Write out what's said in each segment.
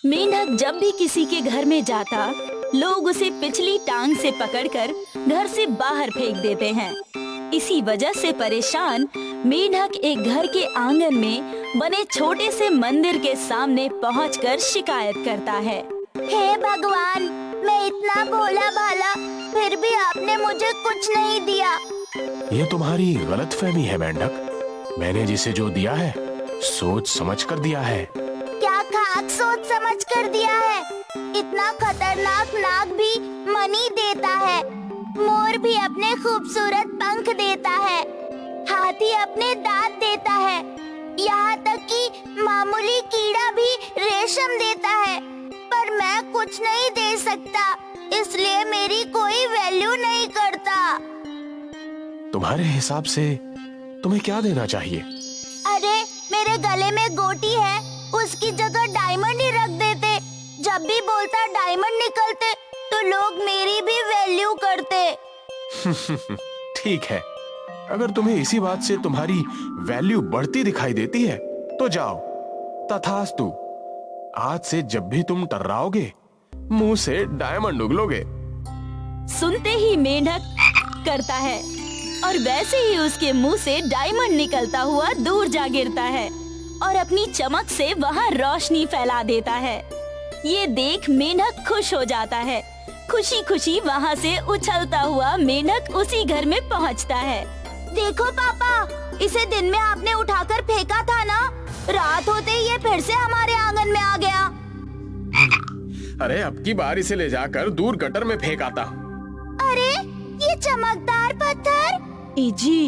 मेंढक जब भी किसी के घर में जाता, लोग उसे पिछली टांग से पकड़कर घर से बाहर फेंक देते हैं। इसी वजह से परेशान मेंढक एक घर के आंगन में बने छोटे से मंदिर के सामने पहुंचकर शिकायत करता है। हे भगवान, मैं इतना भोला भाला, फिर भी आपने मुझे कुछ नहीं दिया। ये तुम्हारी गलतफहमी है मेंढक। मैंने जिसे जो दिया है सोच समझ कर दिया है। क्या खाक सोच समझ कर दिया है? इतना खतरनाक नाग भी मनी देता है, मोर भी अपने खूबसूरत पंख देता है, हाथी अपने दांत देता है, यहाँ तक कि मामूली कीड़ा भी रेशम देता है, पर मैं कुछ नहीं दे सकता, इसलिए मेरी कोई वैल्यू नहीं करता। तुम्हारे हिसाब से तुम्हें क्या देना चाहिए? अरे मेरे गले में गोटी है, उसकी जगह डायमंड ही रख देते। जब भी बोलता डायमंड निकलते तो लोग मेरी भी वैल्यू करते। ठीक है, अगर तुम्हें इसी बात से तुम्हारी वैल्यू बढ़ती दिखाई देती है तो जाओ, तथास्तु। आज से जब भी तुम टर्राओगे मुंह से डायमंड उगलोगे। सुनते ही मेंढक करता है और वैसे ही उसके मुंह से डायमंड निकलता हुआ दूर जा गिरता है और अपनी चमक से वहाँ रोशनी फैला देता है। ये देख मेंढक खुश हो जाता है। खुशी खुशी वहाँ से उछलता हुआ मेंढक उसी घर में पहुँचता है। देखो पापा, इसे दिन में आपने उठाकर फेंका था ना, रात होते ही ये फिर से हमारे आंगन में आ गया। अरे अब की बार इसे ले जाकर दूर गटर में फेंक आता। अरे ये चमकदार पत्थर। जी,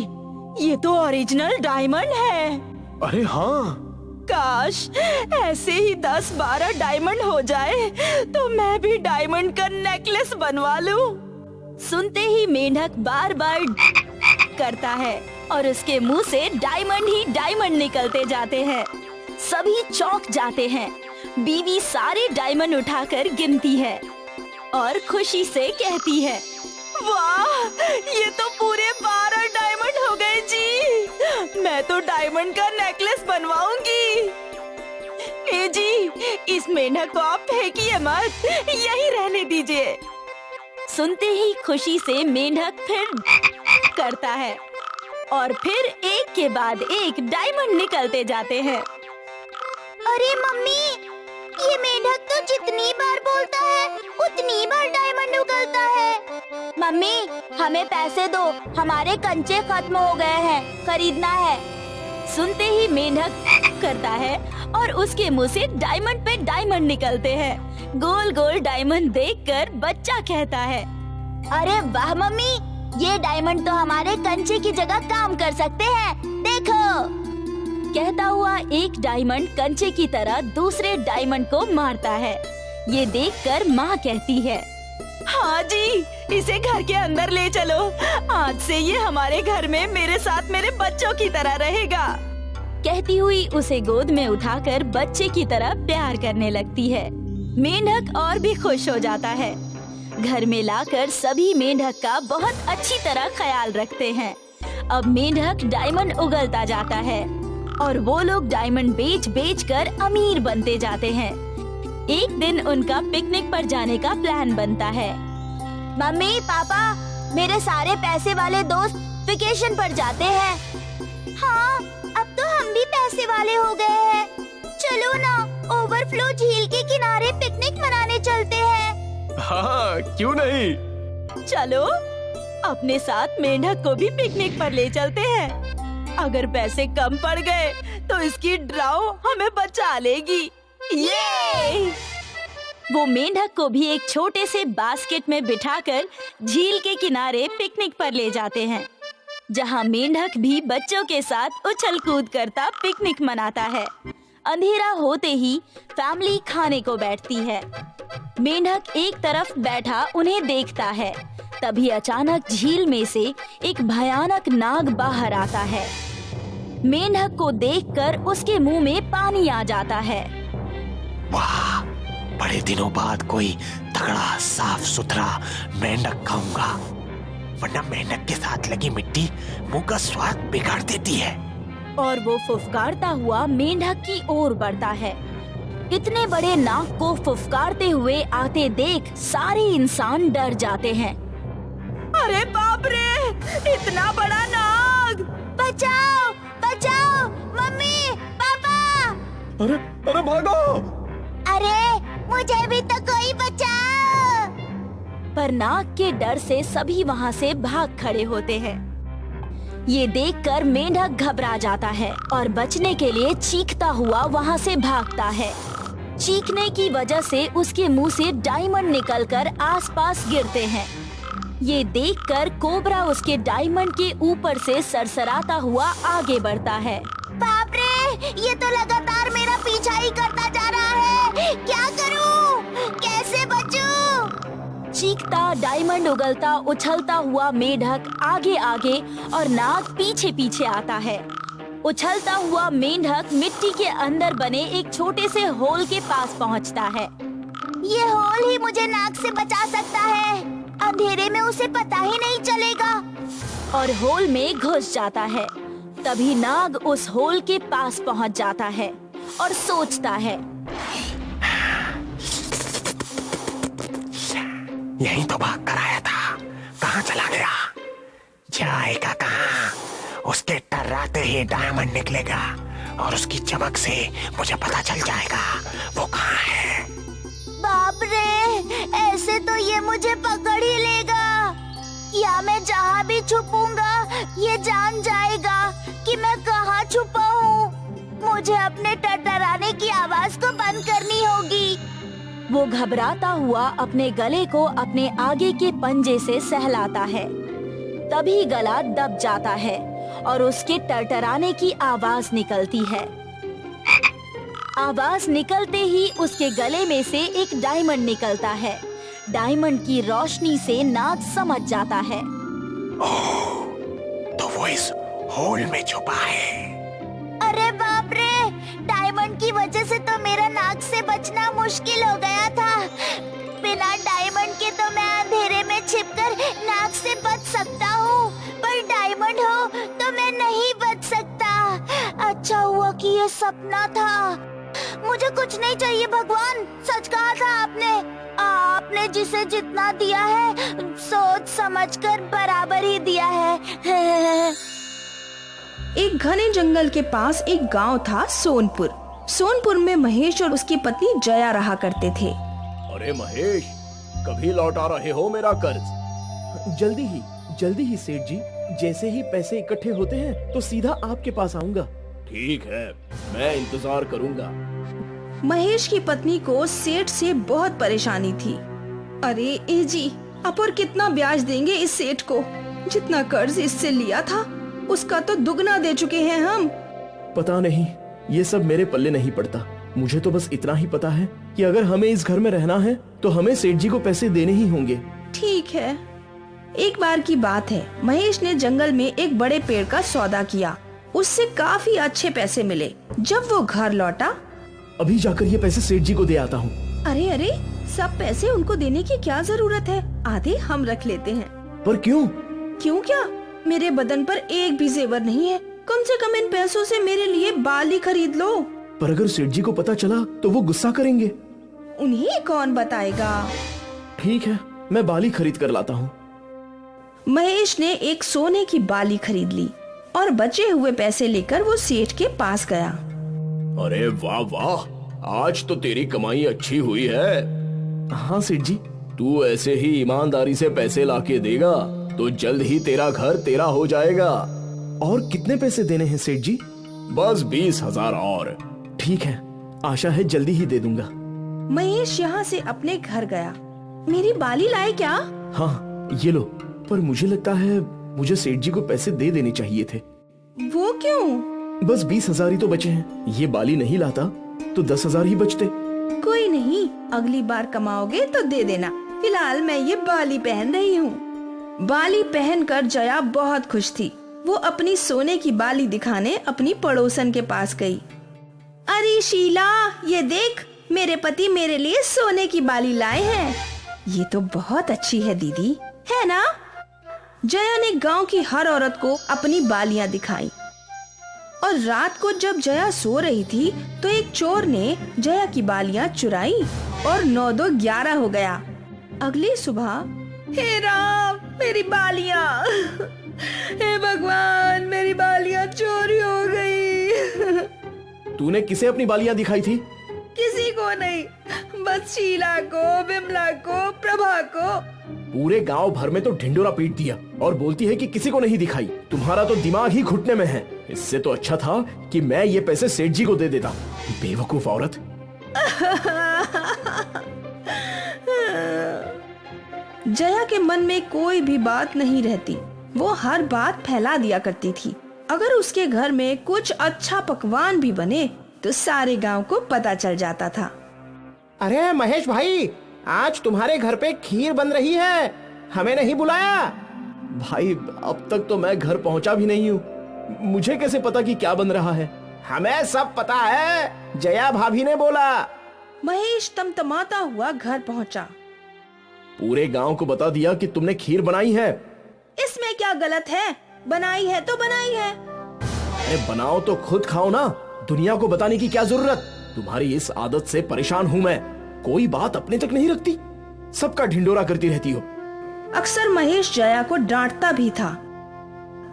ये तो ओरिजिनल डायमंड है। अरे हाँ, काश ऐसे ही 10-12 डायमंड हो जाए तो मैं भी डायमंड का नेकलेस बनवा लूं। सुनते ही मेंढक बार बार करता है और उसके मुंह से डायमंड ही डायमंड निकलते जाते हैं। सभी चौंक जाते हैं। बीवी सारे डायमंड उठाकर गिनती है और खुशी से कहती है, वाह, ये तो पूरे 12 डायमंड हो गए जी। मैं तो डायमंड का नेकलेस बनवाऊंगी। ए जी, इस मेंढक को आप फेंकिए मत, यही रहने दीजिए। सुनते ही खुशी से मेंढक फिर करता है और फिर एक के बाद एक डायमंड निकलते जाते हैं। अरे मम्मी, ये मेंढक तो जितनी बार बोलता है उतनी बार डायमंड उगलता है। मम्मी, हमें पैसे दो, हमारे कंचे खत्म हो गए हैं, खरीदना है। सुनते ही मेंढक करता है और उसके मुंह से डायमंड पे डायमंड निकलते हैं। गोल गोल डायमंड देखकर बच्चा कहता है, अरे वाह मम्मी, ये डायमंड तो हमारे कंचे की जगह काम कर सकते हैं, देखो। कहता हुआ एक डायमंड कंचे की तरह दूसरे डायमंड को मारता है। ये देखकर माँ कहती है, हाँ जी, इसे घर के अंदर ले चलो। आज से ये हमारे घर में मेरे साथ मेरे बच्चों की तरह रहेगा। कहती हुई उसे गोद में उठाकर बच्चे की तरह प्यार करने लगती है। मेंढक और भी खुश हो जाता है। घर में लाकर सभी मेंढक का बहुत अच्छी तरह ख्याल रखते हैं। अब मेंढक डायमंड उगलता जाता है और वो लोग डायमंड बेच बेच कर अमीर बनते जाते हैं। एक दिन उनका पिकनिक पर जाने का प्लान बनता है। मम्मी पापा, मेरे सारे पैसे वाले दोस्त वेकेशन पर जाते हैं। हाँ, अब तो हम भी पैसे वाले हो गए हैं। चलो ना, ओवरफ्लो झील के किनारे पिकनिक मनाने चलते हैं। हाँ, क्यों नहीं। चलो, अपने साथ मेंढक को भी पिकनिक पर ले चलते हैं। अगर पैसे कम पड़ गए तो इसकी ड्राउ हमें बचा लेगी। ये! वो मेंढक को भी एक छोटे से बास्केट में बिठाकर झील के किनारे पिकनिक पर ले जाते हैं, जहां मेंढक भी बच्चों के साथ उछल कूद करता पिकनिक मनाता है। अंधेरा होते ही फैमिली खाने को बैठती है। मेंढक एक तरफ बैठा उन्हें देखता है। तभी अचानक झील में से एक भयानक नाग बाहर आता है। मेंढक को देखकर उसके मुंह में पानी आ जाता है। वाह, बड़े दिनों बाद कोई तगड़ा साफ सुथरा मेंढक खाऊंगा, वरना मेंढक के साथ लगी मिट्टी मुंह का स्वाद बिगाड़ देती है। और वो फुफकारता हुआ मेंढक की ओर बढ़ता है। इतने बड़े नाग को फुफकारते हुए आते देख सारे इंसान डर जाते हैं। अरे बाप रे, इतना बड़ा नाग! बचाओ बचाओ, मम्मी पापा! अरे अरे भागो! अरे मुझे भी तो कोई बचाओ! पर नाग के डर से सभी वहाँ से भाग खड़े होते हैं। ये देखकर मेंढक घबरा जाता है और बचने के लिए चीखता हुआ वहाँ से भागता है। चीखने की वजह से उसके मुंह से डायमंड निकलकर आसपास गिरते हैं। ये देखकर कोबरा उसके डायमंड के ऊपर से सरसराता हुआ आगे बढ़ता है। बाप रे, ये तो लगातार मेरा पीछा ही करता जा रहा है। क्या करूं? कैसे बचूं? चीखता, डायमंड उगलता, उछलता हुआ मेंढक आगे आगे और नाग पीछे पीछे आता है। उछलता हुआ मेंढक मिट्टी के अंदर बने एक छोटे से होल के पास पहुंचता है। ये होल ही मुझे नाग से बचा सकता है। अंधेरे में उसे पता ही नहीं चलेगा। और होल में घुस जाता है। तभी नाग उस होल के पास पहुंच जाता है और सोचता है, यही तो भाग कर आया था, कहाँ चला गया? जाएगा कहाँ? उसके टर्राते ही डायमंड निकलेगा और उसकी चमक से मुझे पता चल जाएगा वो कहाँ है। बाप रे, ऐसे तो ये मुझे पकड़ ही लेगा। या मैं जहाँ भी छुपूंगा ये जान जाएगा कि मैं कहाँ छुपा हूँ। मुझे अपने टरटराने की आवाज को बंद करनी होगी। वो घबराता हुआ अपने गले को अपने आगे के पंजे से सहलाता है। तभी गला दब जाता है और उसके टरटराने की आवाज निकलती है। आवाज निकलते ही उसके गले में से एक डायमंड निकलता है। डायमंड की रोशनी से नाग समझ जाता है, ओह, तो वो इस होल में छुपा है। अरे बाप रे, डायमंड की वजह से तो मेरा नाग से बचना मुश्किल हो गया था। बिना डायमंड के तो मैं अंधेरे में छिपकर नाग से बच सकता हूँ, पर डायमंड हो तो मैं नहीं बच सकता। अच्छा हुआ कि ये सपना था। मुझे कुछ नहीं चाहिए भगवान, सच कहा था आपने। आपने जिसे जितना दिया है सोच समझकर बराबर ही दिया है। एक घने जंगल के पास एक गांव था, सोनपुर। सोनपुर में महेश और उसकी पत्नी जया रहा करते थे। अरे महेश, कभी लौटा रहे हो मेरा कर्ज? जल्दी ही सेठ जी। जैसे ही पैसे इकट्ठे होते हैं तो सीधा आपके पास आऊंगा। ठीक है, मैं इंतजार करूंगा। महेश की पत्नी को सेठ से बहुत परेशानी थी। अरे ए जी, आप और कितना ब्याज देंगे इस सेठ को? जितना कर्ज इससे लिया था उसका तो दुगना दे चुके हैं हम। पता नहीं, ये सब मेरे पल्ले नहीं पड़ता। मुझे तो बस इतना ही पता है कि अगर हमें इस घर में रहना है तो हमें सेठ जी को पैसे देने ही होंगे। ठीक है। एक बार की बात है, महेश ने जंगल में एक बड़े पेड़ का सौदा किया। उससे काफी अच्छे पैसे मिले। जब वो घर लौटा, अभी जाकर ये पैसे सेठ जी को दे आता हूँ। अरे अरे, सब पैसे उनको देने की क्या जरूरत है? आधे हम रख लेते हैं। पर क्यों? क्यों क्या? मेरे बदन पर एक भी जेवर नहीं है। कम से कम इन पैसों से मेरे लिए बाल ही खरीद लो। पर अगर सेठ जी को पता चला तो वो गुस्सा करेंगे। उन्हें कौन बताएगा? ठीक है, मैं बाली खरीद कर लाता हूँ। महेश ने एक सोने की बाली खरीद ली और बचे हुए पैसे लेकर वो सेठ के पास गया। अरे वाह वाह, आज तो तेरी कमाई अच्छी हुई है। हाँ सेठ जी, तू ऐसे ही ईमानदारी से पैसे लाके देगा तो जल्द ही तेरा घर तेरा हो जाएगा। और कितने पैसे देने हैं सेठ जी? बस 20,000 और। ठीक है, आशा है जल्दी ही दे दूंगा। महेश यहाँ से अपने घर गया। मेरी बाली लाए क्या? हाँ, ये लो। पर मुझे लगता है मुझे सेठ जी को पैसे दे देने चाहिए थे। वो क्यों? बस 20,000 ही तो बचे हैं। ये बाली नहीं लाता तो 10,000 ही बचते। कोई नहीं, अगली बार कमाओगे तो दे देना। फिलहाल मैं ये बाली पहन रही हूँ। बाली पहनकर जया बहुत खुश थी। वो अपनी सोने की बाली दिखाने अपनी पड़ोसन के पास गई। अरे शीला, ये देख, मेरे पति मेरे लिए सोने की बाली लाए हैं। ये तो बहुत अच्छी है दीदी, है ना? जया ने गांव की हर औरत को अपनी बालियां दिखाई। और रात को जब जया सो रही थी तो एक चोर ने जया की बालियां चुराई और 9-2-11 हो गया। अगली सुबह, हे राम, मेरी बालियां, हे भगवान, मेरी बालियां चोरी हो गई। तूने किसे अपनी बालियां दिखाई थी? किसी को नहीं, बस शीला को, विमला को, प्रभा को। पूरे गांव भर में तो ढिंडोरा पीट दिया और बोलती है कि किसी को नहीं दिखाई। तुम्हारा तो दिमाग ही घुटने में है। इससे तो अच्छा था कि मैं ये पैसे सेठ जी को दे देता। बेवकूफ औरत। जया के मन में कोई भी बात नहीं रहती। वो हर बात फैला दिया करती थी। अगर उसके घर में कुछ अच्छा पकवान भी बने तो सारे गांव को पता चल जाता था। अरे महेश भाई, आज तुम्हारे घर पे खीर बन रही है, हमें नहीं बुलाया? भाई, अब तक तो मैं घर पहुंचा भी नहीं हूँ। मुझे कैसे पता कि क्या बन रहा है? हमें सब पता है, जया भाभी ने बोला। महेश तमतमाता हुआ घर पहुंचा। पूरे गांव को बता दिया कि तुमने खीर बनाई है। इसमें क्या गलत है? बनाई है तो बनाई है। अरे बनाओ तो खुद खाओ ना, दुनिया को बताने की क्या जरूरत? तुम्हारी इस आदत से परेशान हूँ मैं। कोई बात अपने तक नहीं रखती, सबका ढिंडोरा करती रहती हो। अक्सर महेश जया को डांटता भी था।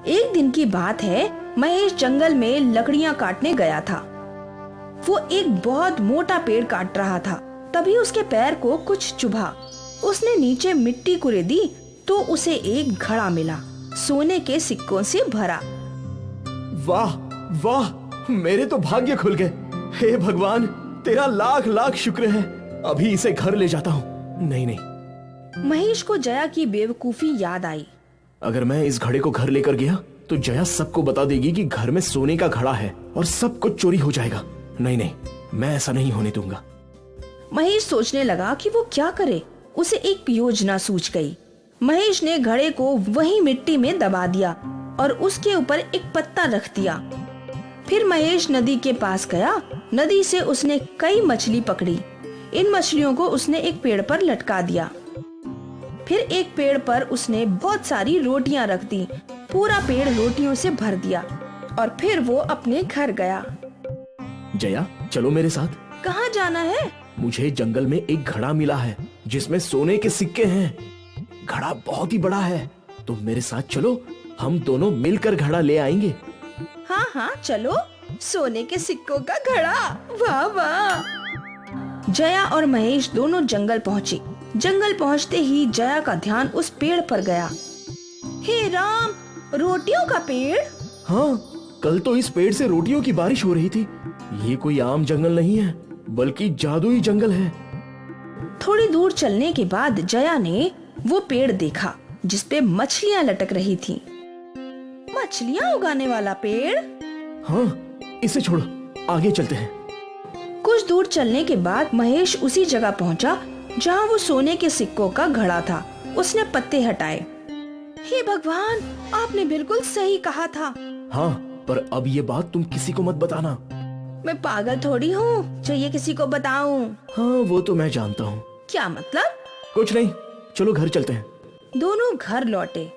एक दिन की बात है, महेश जंगल में लकड़ियां काटने गया था। वो एक बहुत मोटा पेड़ काट रहा था। तभी उसके पैर को कुछ चुभा। उसने नीचे मिट्टी कुरेदी तो उसे एक घड़ा मिला, सोने के सिक्कों से भरा। वाह वाह, मेरे तो भाग्य खुल गए। हे भगवान, तेरा लाख लाख शुक्र है। अभी इसे घर ले जाता हूँ। नहीं, महेश को जया की बेवकूफी याद आई। अगर मैं इस घड़े को घर लेकर गया तो जया सबको बता देगी कि घर में सोने का घड़ा है और सब कुछ चोरी हो जाएगा। नहीं, मैं ऐसा नहीं होने दूंगा। महेश सोचने लगा कि वो क्या करे। उसे एक योजना सूझ गई। महेश ने घड़े को वहीं मिट्टी में दबा दिया और उसके ऊपर एक पत्ता रख दिया। फिर महेश नदी के पास गया। नदी से उसने कई मछली पकड़ी। इन मछलियों को उसने एक पेड़ पर लटका दिया। फिर एक पेड़ पर उसने बहुत सारी रोटियां रख दी। पूरा पेड़ रोटियों से भर दिया और फिर वो अपने घर गया। जया, चलो मेरे साथ। कहाँ जाना है? मुझे जंगल में एक घड़ा मिला है जिसमें सोने के सिक्के हैं। घड़ा बहुत ही बड़ा है, तुम मेरे साथ चलो, हम दोनों मिलकर घड़ा ले आएंगे। हाँ, चलो। सोने के सिक्कों का घड़ा, वाह वाह। जया और महेश दोनों जंगल पहुँचे। जंगल पहुँचते ही जया का ध्यान उस पेड़ पर गया। हे राम, रोटियों का पेड़? हाँ, कल तो इस पेड़ से रोटियों की बारिश हो रही थी। ये कोई आम जंगल नहीं है, बल्कि जादुई जंगल है। थोड़ी दूर चलने के बाद जया ने वो पेड़ देखा जिसपे मछलियाँ लटक रही थी। मछलियाँ उगाने वाला पेड़? हाँ, इसे छोड़ो, आगे चलते हैं। कुछ दूर चलने के बाद महेश उसी जगह पहुंचा जहां वो सोने के सिक्कों का घड़ा था। उसने पत्ते हटाए। हे भगवान, आपने बिल्कुल सही कहा था। हाँ, पर अब ये बात तुम किसी को मत बताना। मैं पागल थोड़ी हूँ जो ये किसी को बताऊं। हाँ, वो तो मैं जानता हूँ। क्या मतलब? कुछ नहीं, चलो घर चलते हैं। दोनों घर लौटे।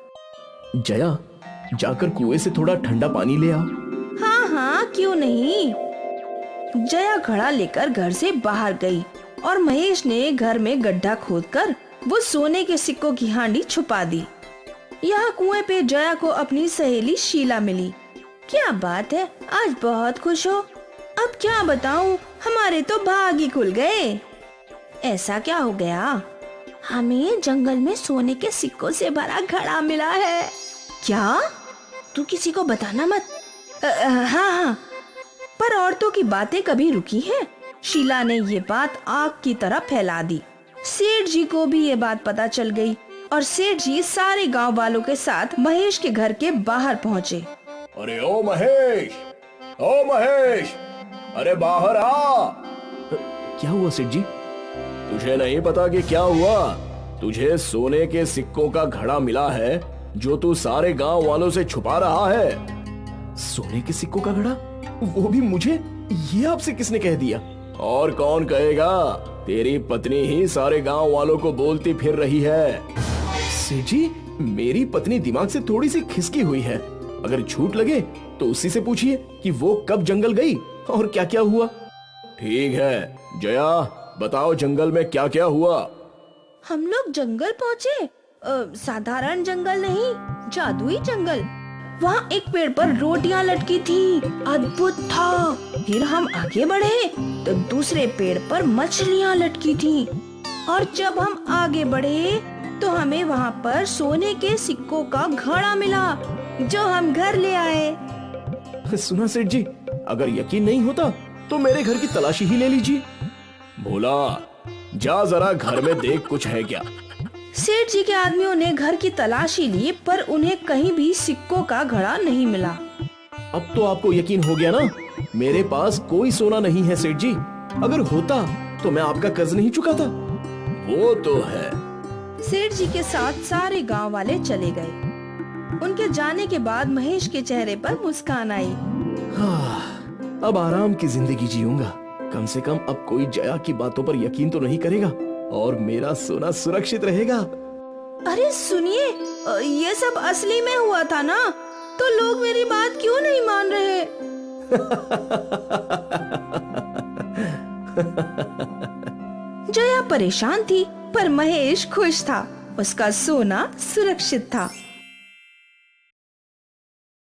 जया, जाकर कुएं से थोड़ा ठंडा पानी ले आओ। हाँ, क्यों नहीं। जया घड़ा लेकर घर से बाहर गई और महेश ने घर में गड्ढा खोदकर वो सोने के सिक्कों की हांडी छुपा दी। यहाँ कुएं पे जया को अपनी सहेली शीला मिली। क्या बात है, आज बहुत खुश हो। अब क्या बताऊं, हमारे तो भाग ही खुल गए। ऐसा क्या हो गया? हमें जंगल में सोने के सिक्कों से भरा घड़ा मिला है। क्या? तू किसी को बताना मत। हाँ, पर औरतों की बातें कभी रुकी हैं? शीला ने ये बात आग की तरह फैला दी। सेठ जी को भी ये बात पता चल गई और सेठ जी सारे गांव वालों के साथ महेश के घर के बाहर पहुंचे। अरे ओ महेश, ओ महेश, अरे बाहर आ। क्या हुआ सेठ जी? तुझे नहीं पता कि क्या हुआ? तुझे सोने के सिक्कों का घड़ा मिला है जो तू सारे गांव वालों से छुपा रहा है। सोने के सिक्कों का घड़ा? वो भी मुझे? ये आपसे किसने कह दिया? और कौन कहेगा? तेरी पत्नी ही सारे गांव वालों को बोलती फिर रही है। सेठ जी, मेरी पत्नी दिमाग से थोड़ी सी खिसकी हुई है। अगर झूठ लगे तो उसी से पूछिए। कि वो कब जंगल गई और क्या क्या हुआ। ठीक है जया, बताओ जंगल में क्या क्या हुआ। हम लोग जंगल पहुँचे। साधारण जंगल नहीं, जादुई जंगल। वहाँ एक पेड़ पर रोटियां लटकी थी, अद्भुत था। फिर हम आगे बढ़े तो दूसरे पेड़ पर मछलियाँ लटकी थी। और जब हम आगे बढ़े तो हमें वहाँ पर सोने के सिक्कों का घड़ा मिला, जो हम घर ले आए। सुना सेठ जी, अगर यकीन नहीं होता तो मेरे घर की तलाशी ही ले लीजिए। भोला, जा जरा घर में देख कुछ है क्या। सेठ जी के आदमियों ने घर की तलाशी ली, पर उन्हें कहीं भी सिक्कों का घड़ा नहीं मिला। अब तो आपको यकीन हो गया ना, मेरे पास कोई सोना नहीं है सेठ जी। अगर होता तो मैं आपका कर्ज नहीं चुकाता। वो तो है। सेठ जी के साथ सारे गांव वाले चले गए। उनके जाने के बाद महेश के चेहरे पर मुस्कान आई। अब आराम की जिंदगी जीऊंगा। कम से कम अब कोई जया की बातों पर यकीन तो नहीं करेगा और मेरा सोना सुरक्षित रहेगा। अरे सुनिए, ये सब असली में हुआ था ना, तो लोग मेरी बात क्यों नहीं मान रहे? जया परेशान थी, पर महेश खुश था। उसका सोना सुरक्षित था।